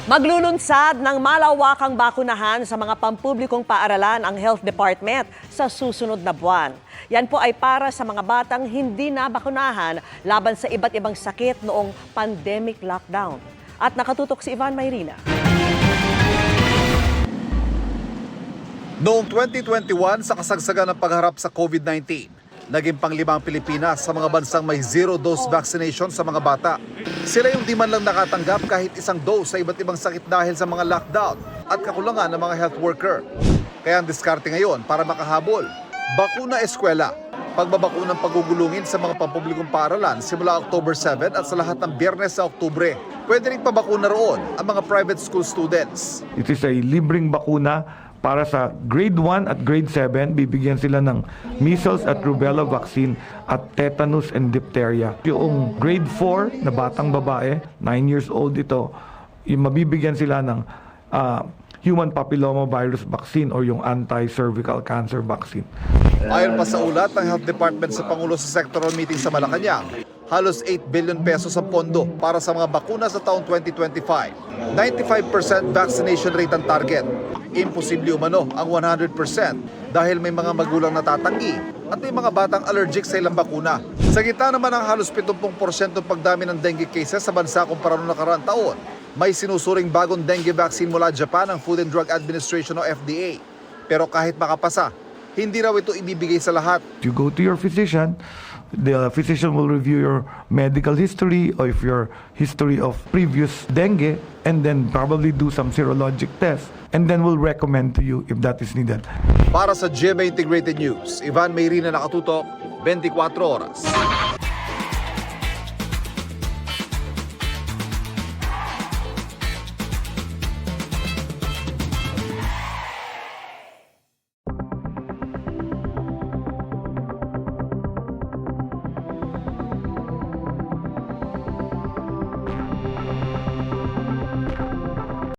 Maglulunsad ng malawakang bakunahan sa mga pampublikong paaralan ang Health Department sa susunod na buwan. Yan po ay para sa mga batang hindi nabakunahan laban sa iba't ibang sakit noong pandemic lockdown. At nakatutok si Ivan Mayrina. Noong 2021, sa kasagsagan ng pagharap sa COVID-19, naging pang-5 ang Pilipinas sa mga bansang may zero-dose vaccination sa mga bata. Sila yung di man lang nakatanggap kahit isang dose sa iba't ibang sakit dahil sa mga lockdown at kakulangan ng mga health worker. Kaya ang diskarte ngayon para makahabol, bakuna eskwela, pagbabakunang pagugulungin sa mga pampublikong paaralan simula October 7 at sa lahat ng Biyernes sa Oktubre. Pwede rin pabakuna roon ang mga private school students. It is a libreng bakuna para sa grade 1 at grade 7, bibigyan sila ng measles at rubella vaccine at tetanus and diphtheria. Yung grade 4 na batang babae, 9 years old ito, yung mabibigyan sila ng human papilloma virus vaccine or yung anti-cervical cancer vaccine. Ayon pa sa ulat ng Health Department sa Pangulo sa sectoral meeting sa Malacanang, halos 8 billion pesos ang pondo para sa mga bakuna sa taong 2025. 95% vaccination rate ang target. Imposible umano ang 100% dahil may mga magulang natatanggi at may mga batang allergic sa ilang bakuna. Sa gitna naman ng halos 70% pagdami ng dengue cases sa bansa kumpara noong nakaraang taon, may sinusuring bagong dengue vaccine mula Japan ng Food and Drug Administration o FDA. Pero kahit makapasa, hindi raw ito ibibigay sa lahat. You go to your physician, the physician will review your medical history or if your history of previous dengue and then probably do some serologic tests and then will recommend to you if that is needed. Para sa GMA Integrated News, Ivan Mayrina, nakatutok, 24 oras.